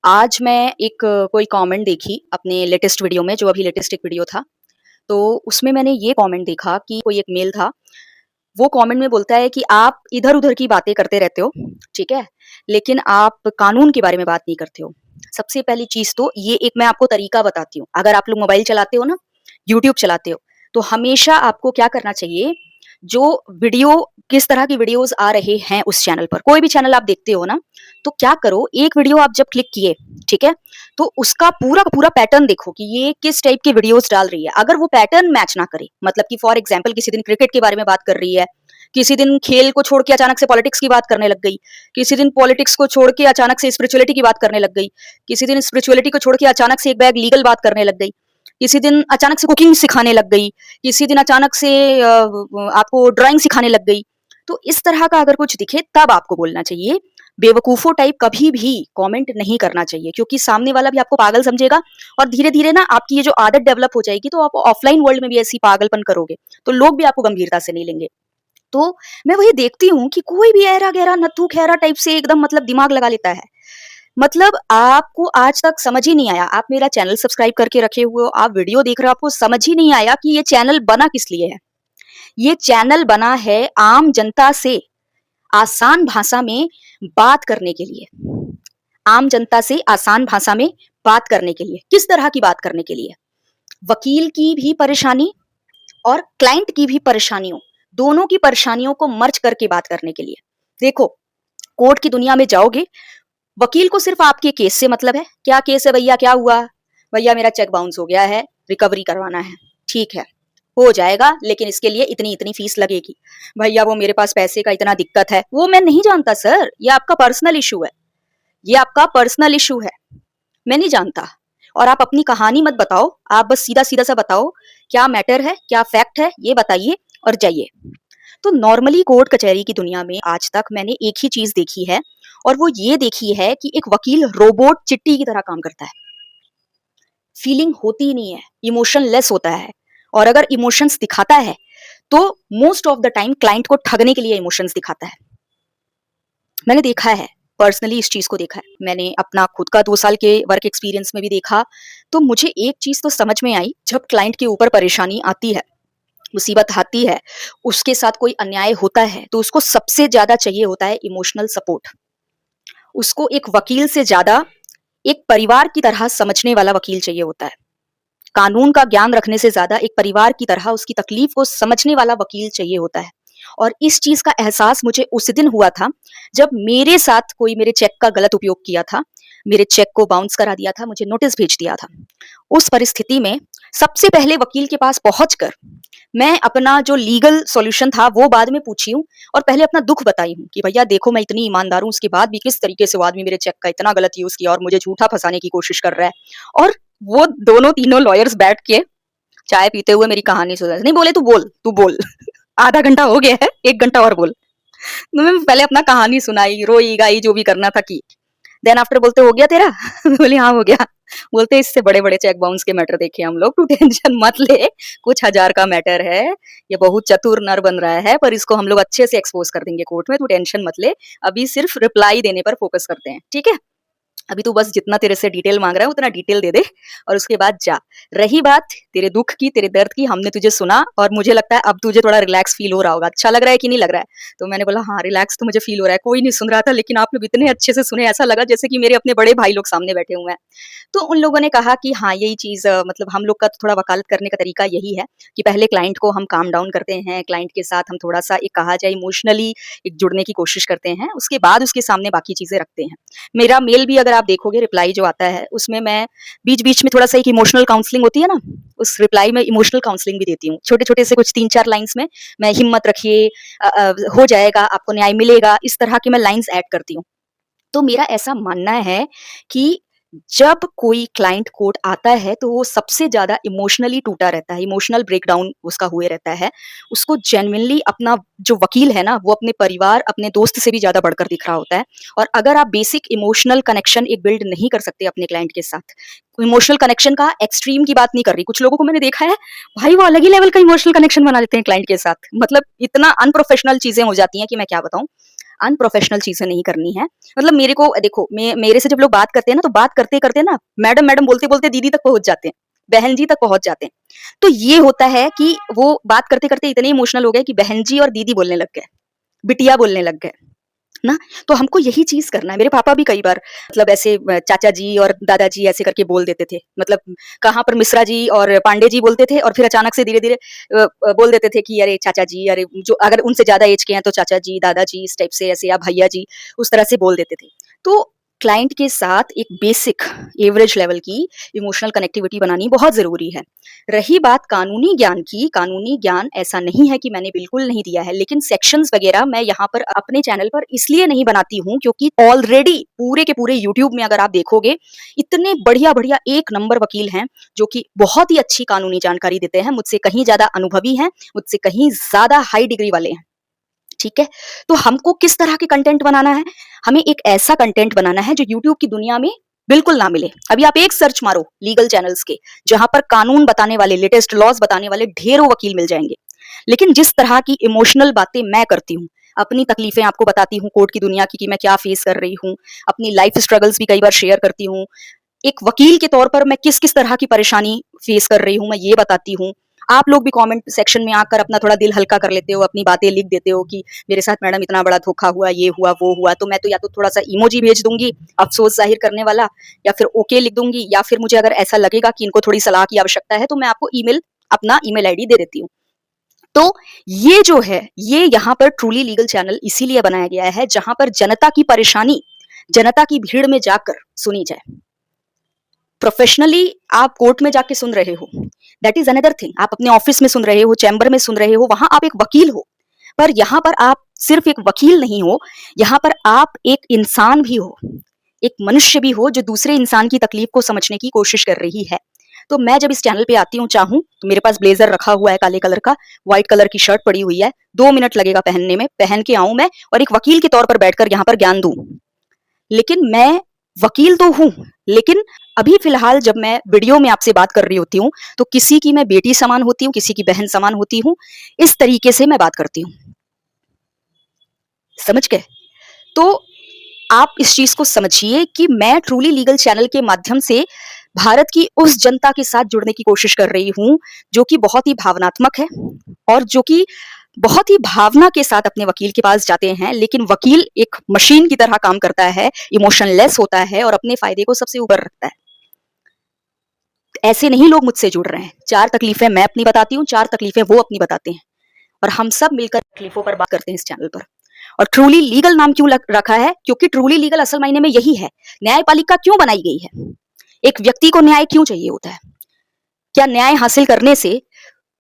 आज मैं एक कोई कमेंट देखी अपने लेटेस्ट वीडियो में, जो अभी लेटेस्ट एक वीडियो था। तो उसमें मैंने ये कमेंट देखा कि कोई एक मेल था। वो कमेंट में बोलता है कि आप इधर-उधर की बातें करते रहते हो, ठीक है? लेकिन आप कानून के बारे में बात नहीं करते हो। सबसे पहली चीज़ तो ये एक मैं आपको तरीका बताती हूँ। अगर आप लोग मोबाइल चलाते हो ना, यूट्यूब चलाते हो, तो हमेशा आपको क्या करना चाहिए, जो वीडियो किस तरह की वीडियोज़ आ रहे हैं उस चैनल पर, कोई भी चैनल आप देखते हो ना, तो क्या करो, एक वीडियो आप जब क्लिक किए, ठीक है? तो उसका पूरा का पूरा पैटर्न देखो कि ये किस टाइप की वीडियोज़ डाल रही है। अगर वो पैटर्न मैच ना करे, मतलब कि फॉर एग्ज़ाम्पल किसी दिन क्रिकेट के बारे में बात कर रही है, किसी दिन खेल को छोड़ के अचानक से पॉलिटिक्स की बात करने लग गई, किसी दिन पॉलिटिक्स को छोड़ के अचानक से स्पिरिचुअलिटी की बात करने लग गई, किसी दिन स्पिरिचुअलिटी को छोड़ के अचानक से एक बैग लीगल बात करने लग गई, किसी दिन अचानक से कुकिंग सिखाने लग गई, किसी दिन अचानक से आपको ड्राइंग सिखाने लग गई। तो इस तरह का अगर कुछ दिखे तब आपको बोलना चाहिए। बेवकूफ़ों टाइप कभी भी कमेंट नहीं करना चाहिए, क्योंकि सामने वाला भी आपको पागल समझेगा और धीरे-धीरे ना आपकी ये जो आदत डेवलप हो जाएगी, तो आप ऑफलाइन वर्ल्ड में भी ऐसी पागलपन करोगे, तो लोग भी आपको गंभीरता से नहीं लेंगे। तो मैं वही देखती हूँ कि कोई भी ऐरा-गैरा, नत्थू-खैरा टाइप से एकदम मतलब दिमाग लगा लेता है। मतलब आपको आज तक समझ ही नहीं आया, आप मेरा चैनल सब्सक्राइब करके रखे हुए हो, आप वीडियो देख रहे हो, आपको समझ ही नहीं आया कि ये चैनल बना किस लिए है। ये चैनल बना है आम जनता से आसान भाषा में बात करने के लिए। आम जनता से आसान भाषा में बात करने के लिए। किस तरह की बात करने के लिए? वकील की भी परेशानी और क्लाइंट की भी परेशानियों, दोनों की परेशानियों को मर्ज करके बात करने के लिए। देखो, कोर्ट की दुनिया में जाओगे, वकील को सिर्फ आपके केस से मतलब है। क्या केस है भैया, क्या हुआ? भैया मेरा चेक बाउंस हो गया है, रिकवरी करवाना है। ठीक है, हो जाएगा, लेकिन इसके लिए इतनी-इतनी फीस लगेगी। भैया वो मेरे पास पैसे का इतना दिक्कत है। वो मैं नहीं जानता सर, ये आपका पर्सनल इश्यू है। ये आपका पर्सनल इश्यू है। मैं नहीं जानता। और आप अपनी कहानी मत बताओ, आप बस सीधा-सीधा सा बताओ, क्या मैटर है, क्या फैक्ट है, ये बताइए और जाइए। तो नॉर्मली कोर्ट कचहरी की दुनिया में आज तक मैंने एक ही चीज़ देखी है, और वो ये देखी है कि एक वकील रोबोट चिट्टी की तरह काम करता है। फीलिंग होती ही नहीं है, इमोशनलेस होता है, और अगर इमोशंस दिखाता है, तो most of the time client को ठगने के लिए इमोशंस दिखाता है। मैंने देखा है, पर्सनली इस चीज़ को देखा है। मैंने अपना खुद का 2 साल के वर्क एक्सपीरियंस में भी देखा, तो मुझे एक चीज़ तो समझ में आई, जब क्लाइंट के ऊपर परेशानी आती है, मुसीबत आती है, उसके साथ कोई अन्याय होता है, तो उसको सबसे ज़्यादा चाहिए होता है इमोशनल सपोर्ट। उसको एक वकील से ज़्यादा एक परिवार की तरह समझने वाला वकील चाहिए होता है। कानून का ज्ञान रखने से ज़्यादा एक परिवार की तरह उसकी तकलीफ को समझने वाला वकील चाहिए होता है। और इस चीज़ का एहसास मुझे उस दिन हुआ था, जब मेरे साथ कोई मेरे चेक का गलत उपयोग किया था। मेरे चेक को बाउंस करा दिया था, मुझे नोटिस भेज दिया था। उस परिस्थिति में सबसे पहले वकील के पास पहुँचकर मैं अपना जो लीगल सॉल्यूशन था वो बाद में पूछी हूँ, और पहले अपना दुःख बताई हूँ कि भैया देखो, मैं इतनी ईमानदार हूँ, उसके बाद भी किस तरीके से वो आदमी मेरे चेक का इतना गलत यूज़ किया और मुझे झूठा फँसाने की कोशिश कर रहा है। और वो दोनों तीनों लॉयर्स बैठ के चाय पीते हुए मेरी कहानी सुन रहे थे। नहीं बोले, तू बोल आधा घंटा हो गया है, 1 घंटा और बोल। तो मैं पहले अपना कहानी सुनाई, रोई-गाई, जो भी करना था की। देन आफ्टर बोलते, हो गया तेरा? मैं बोली हाँ हो गया। बोलते इससे बड़े-बड़े चेक बाउंस के मैटर देखे हम लोग, तू टेंशन मत ले, कुछ हज़ार का मैटर है, ये बहुत चतुर नर बन रहा है, पर इसको हम लोग अच्छे से एक्सपोज़ कर देंगे कोर्ट में, तू टेंशन मत ले, अभी सिर्फ रिप्लाई देने पर फोकस करते हैं, ठीक है? अभी तू बस जितना तेरे से डिटेल माँग रहा है उतना डिटेल दे दे, और उसके बाद जा। रही बात तेरे दुःख की, तेरे दर्द की, हमने तुझे सुना और मुझे लगता है अब तुझे थोड़ा रिलैक्स फ़ील हो रहा होगा। अच्छा लग रहा है कि नहीं लग रहा है? तो मैंने बोला हाँ, रिलैक्स तो मुझे फ़ील हो रहा है। कोई नहीं सुन रहा था, लेकिन आप लोग इतने अच्छे से सुने, ऐसा लगा जैसे कि मेरे अपने बड़े भाई लोग सामने बैठे हुए हैं। तो उन लोगों ने कहा कि हाँ, यही चीज़ मतलब हम लोग का तो थोड़ा वकालत करने का तरीका यही है कि पहले क्लाइंट को हम काम डाउन करते हैं, क्लाइंट के साथ हम थोड़ा-सा एक कहा जाए इमोशनली एक जुड़ने की कोशिश करते हैं, उसके बाद उसके सामने बाकी चीज़ें रखते हैं। मेरा मेल भी अगर आप देखोगे, रिप्लाई जो आता है, उसमें मैं बीच-बीच में थोड़ा-सा एक इमोशनल काउंसलिंग होती है ना, उस रिप्लाई में इमोशनल काउंसलिंग भी देती हूँ। छोटे-छोटे से कुछ 3-4 लाइन्स में मैं हिम्मत रखिए, हो जाएगा, आपको न्याय मिलेगा, इस तरह की मैं लाइन्स ऐड करती हूँ। तो मेरा ऐसा मानना है कि जब कोई क्लाइंट कोर्ट आता है, तो वो सबसे ज़्यादा इमोशनली टूटा रहता है, इमोशनल ब्रेकडाउन उसका हुए रहता है। उसको जेन्युइनली अपना जो वकील है ना, वो अपने परिवार, अपने दोस्त से भी ज़्यादा बढ़कर दिख रहा होता है। और अगर आप बेसिक इमोशनल कनेक्शन एक बिल्ड नहीं कर सकते अपने क्लाइंट के साथ, इमोशनल कनेक्शन का एक्सट्रीम की बात नहीं कर रही, कुछ लोगों को मैंने देखा है, भाई वो अलग ही लेवल का इमोशनल कनेक्शन बना लेते हैं क्लाइंट के साथ। मतलब इतना अनप्रोफेशनल चीज़ें हो जाती हैं कि मैं क्या बताऊँ। अनप्रोफेशनल चीज़ें नहीं करनी है। मतलब मेरे को देखो मेरे से जब लोग बात करते हैं ना, तो बात करते-करते ना मैडम, मैडम बोलते-बोलते दीदी तक पहुँच जाते हैं, बहन जी तक पहुँच जाते हैं। तो ये होता है कि वो बात करते-करते इतने इमोशनल हो गए कि बहन जी और दीदी बोलने लग गए, बिटिया बोलने लग गए। ना, तो हमको यही चीज़ करना है। मेरे पापा भी कई बार मतलब ऐसे चाचा जी और दादाजी ऐसे करके बोल देते थे। मतलब कहाँ पर मिश्रा जी और पांडे जी बोलते थे और फिर अचानक से धीरे-धीरे बोल देते थे कि अरे चाचा जी, अरे जो अगर उनसे ज़्यादा एज के हैं तो चाचा जी, दादाजी इस टाइप से ऐसे या भैया जी, उस तरह से बोल देते थे। तो क्लाइंट के साथ एक बेसिक एवरेज लेवल की इमोशनल कनेक्टिविटी बनानी बहुत ज़रूरी है। रही बात कानूनी ज्ञान की, कानूनी ज्ञान ऐसा नहीं है कि मैंने बिल्कुल नहीं दिया है, लेकिन सेक्शंस वगैरह मैं यहाँ पर अपने चैनल पर इसलिए नहीं बनाती हूँ क्योंकि ऑलरेडी पूरे के पूरे यूट्यूब में अगर आप देखोगे, इतने बढ़िया-बढ़िया एक नंबर वकील हैं, जो कि बहुत ही अच्छी कानूनी जानकारी देते हैं, मुझसे कहीं ज़्यादा अनुभवी हैं, मुझसे कहीं ज़्यादा हाई डिग्री वाले हैं। ठीक है? तो हमको किस तरह के कंटेंट बनाना है? हमें एक ऐसा कंटेंट बनाना है जो यूट्यूब की दुनिया में बिल्कुल ना मिले। अभी आप एक सर्च मारो लीगल चैनल्स के, जहाँ पर कानून बताने वाले, लेटेस्ट लॉज़ बताने वाले ढेरों वकील मिल जाएँगे। लेकिन जिस तरह की इमोशनल बातें मैं करती हूँ, अपनी तकलीफ़ें आपको बताती हूँ कोर्ट की दुनिया की कि मैं क्या फेस कर रही हूँ, अपनी लाइफ़ स्ट्रगल्स भी कई बार शेयर करती हूँ। एक वकील के तौर पर मैं किस-किस तरह की परेशानी फेस कर रही हूँ, मैं ये बताती हूँ। आप लोग भी कमेंट सेक्शन में आकर अपना थोड़ा दिल हल्का कर लेते हो, अपनी बातें लिख देते हो कि मेरे साथ मैडम इतना बड़ा धोखा हुआ, ये हुआ, वो हुआ। तो मैं तो या तो थोड़ा-सा इमोजी भेज दूँगी, अफ़सोस ज़ाहिर करने वाला, या फिर ओके लिख दूँगी, या फिर मुझे अगर ऐसा लगेगा कि इनको थोड़ी सलाह की आवश्यकता है, तो मैं आपको अपना ईमेल आईडी दे देती हूँ। तो ये जो है, ये यहाँ पर ट्रूली लीगल चैनल इसीलिए बनाया गया है, जहाँ पर जनता की परेशानी, जनता की भीड़ में जाकर सुनी जाए। प्रोफेशनली आप कोर्ट में जाके सुन रहे हो, दैट इज अनदर थिंग। आप अपने ऑफिस में सुन रहे हो, चैम्बर में सुन रहे हो, वहां आप एक वकील हो। पर यहाँ पर आप सिर्फ एक वकील नहीं हो, यहाँ पर आप एक इंसान भी हो, एक मनुष्य भी हो जो दूसरे इंसान की तकलीफ को समझने की कोशिश कर रही है। तो मैं जब इस चैनल पे आती हूँ, चाहूँ तो मेरे पास ब्लेजर रखा हुआ है काले कलर का, व्हाइट कलर की शर्ट पड़ी हुई है, 2 मिनट लगेगा पहनने में, पहन के आऊं मैं और एक वकील के तौर पर बैठकर यहाँ पर ज्ञान दूं। लेकिन मैं वकील तो हूँ, लेकिन अभी फिलहाल जब मैं वीडियो में आपसे बात कर रही होती हूँ, तो किसी की मैं बेटी समान होती हूँ, किसी की बहन समान होती हूँ। इस तरीके से मैं बात करती हूँ। समझ गए? तो आप इस चीज़ को समझिए कि मैं ट्रूली लीगल चैनल के माध्यम से भारत की उस जनता के साथ जुड़ने की कोशिश कर रही हूँ, जो कि बहुत ही भावनात्मक है और जो कि बहुत ही भावना के साथ अपने वकील के पास जाते हैं। लेकिन वकील एक मशीन की तरह काम करता है, इमोशनलेस होता है और अपने फ़ायदे को सबसे ऊपर रखता है। ऐसे नहीं लोग मुझसे जुड़ रहे हैं। 4 तकलीफ़ें मैं अपनी बताती हूँ, 4 तकलीफ़ें वो अपनी बताते हैं और हम सब मिलकर तकलीफ़ों पर बात करते हैं इस चैनल पर। और ट्रूली लीगल नाम क्यों रखा है? क्योंकि ट्रूली लीगल असल मायने में यही है। न्यायपालिका क्यों बनाई गई है? एक व्यक्ति को न्याय क्यों चाहिए होता है? क्या न्याय हासिल करने से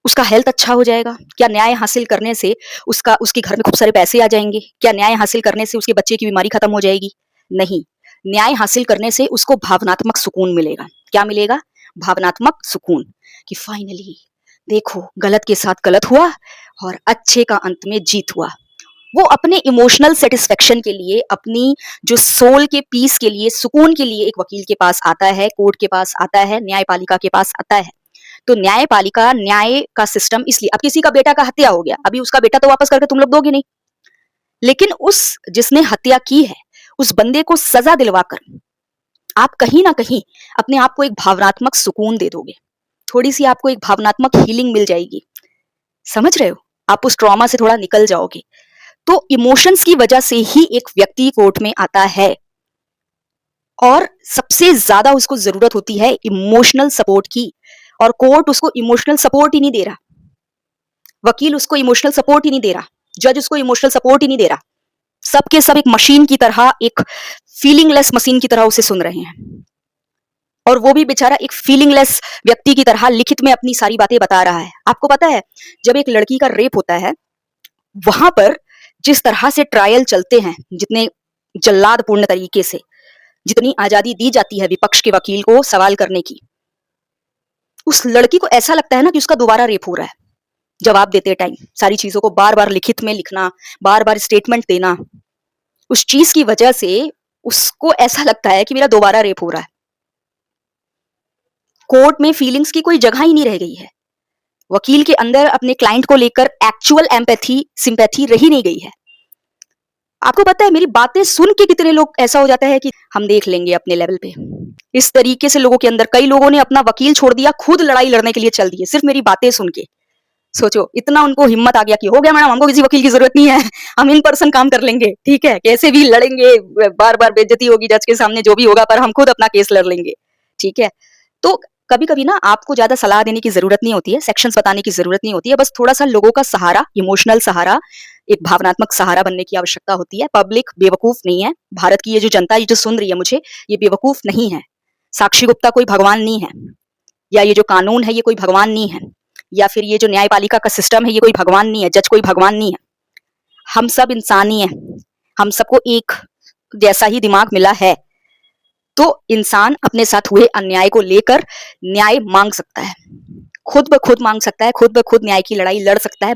उसका हेल्थ अच्छा हो जाएगा? क्या न्याय हासिल करने से उसके घर में खूब सारे पैसे आ जाएँगे? क्या न्याय हासिल करने से उसके बच्चे की बीमारी खत्म हो जाएगी? नहीं। न्याय हासिल करने से उसको भावनात्मक सुकून मिलेगा। क्या मिलेगा? भावनात्मक सुकून, कि फाइनली देखो गलत के साथ गलत हुआ और अच्छे का अंत में जीत हुआ। वो अपने इमोशनल सेटिस्फेक्शन के लिए, अपनी जो सोल के पीस के लिए, सुकून के लिए एक वकील के पास आता है, कोर्ट के पास आता है, न्यायपालिका के पास आता है। तो न्यायपालिका, न्याय का सिस्टम इसलिए, अब किसी का बेटा का हत्या हो गया, अभी उसका बेटा तो वापस करके तुम लोग दोगे नहीं। लेकिन उस जिसने हत्या की है, उस बंदे को सजा दिलवाकर आप कहीं ना कहीं अपने आप को एक भावनात्मक सुकून दे दोगे। थोड़ी सी आपको एक भावनात्मक हीलिंग मिल जाएगी। समझ रहे हो? आप उस ट्रॉमा से थोड़ा निकल जाओगे। तो इमोशंस की वजह से ही एक व्यक्ति कोर्ट में आता है और सबसे ज्यादा उसको जरूरत होती है इमोशनल सपोर्ट की, और कोर्ट उसको इमोशनल सपोर्ट ही नहीं दे रहा, वकील उसको इमोशनल सपोर्ट ही नहीं दे रहा, जज उसको इमोशनल सपोर्ट ही नहीं दे रहा। सबके सब एक मशीन की तरह, एक फीलिंगलेस मशीन की तरह उसे सुन रहे हैं, और वो भी बेचारा एक फीलिंगलेस व्यक्ति की तरह लिखित में अपनी सारी बातें बता रहा है। आपको पता है, जब एक लड़की का रेप होता है, वहां पर जिस तरह से ट्रायल चलते हैं, जितने जल्लादपूर्ण तरीके से, जितनी आजादी दी जाती है विपक्ष के वकील को सवाल करने की, उस लड़की को ऐसा लगता है ना कि उसका दोबारा रेप हो रहा है। जवाब देते टाइम सारी चीजों को बार बार लिखित में लिखना, बार बार स्टेटमेंट देना, उस चीज की वजह से उसको ऐसा लगता है कि मेरा दोबारा रेप हो रहा है। कोर्ट में फीलिंग्स की कोई जगह ही नहीं रह गई है। वकील के अंदर अपने क्लाइंट को लेकर एक्चुअल एम्पैथी, सिंपैथी रही नहीं गई है। आपको पता है मेरी बातें सुन के कितने लोग ऐसा हो जाता है कि हम देख लेंगे अपने लेवल पे। इस तरीके से लोगों के अंदर कई लोगों ने अपना वकील छोड़ दिया, खुद लड़ाई लड़ने के लिए चल दिए, सिर्फ मेरी बातें सुन के। सोचो इतना उनको हिम्मत आ गया कि हो गया मैडम, हमको किसी वकील की जरूरत नहीं है, हम इन पर्सन काम कर लेंगे, ठीक है, कैसे भी लड़ेंगे, बार बार बेइज्जती होगी जज के सामने, जो भी होगा, पर हम खुद अपना केस लड़ लेंगे, ठीक है। तो कभी कभी ना आपको ज्यादा सलाह देने की जरूरत नहीं होती है, सेक्शंस बताने की जरूरत नहीं होती है, बस थोड़ा सा लोगों का सहारा, इमोशनल सहारा, एक भावनात्मक सहारा बनने की आवश्यकता होती है। पब्लिक बेवकूफ नहीं है, भारत की ये जो जनता ये जो सुन रही है मुझे, ये बेवकूफ नहीं है। साक्षी गुप्ता कोई भगवान नहीं है, या ये जो कानून है ये कोई भगवान नहीं है, या फिर ये जो न्यायपालिका का सिस्टम है ये कोई भगवान नहीं है, जज कोई भगवान नहीं है। हम सब इंसान ही हैं, हम सबको एक जैसा ही दिमाग मिला है। तो इंसान अपने साथ हुए अन्याय को लेकर न्याय मांग सकता है, खुद ब खुद मांग सकता है, खुद ब खुद न्याय की लड़ाई लड़ सकता है।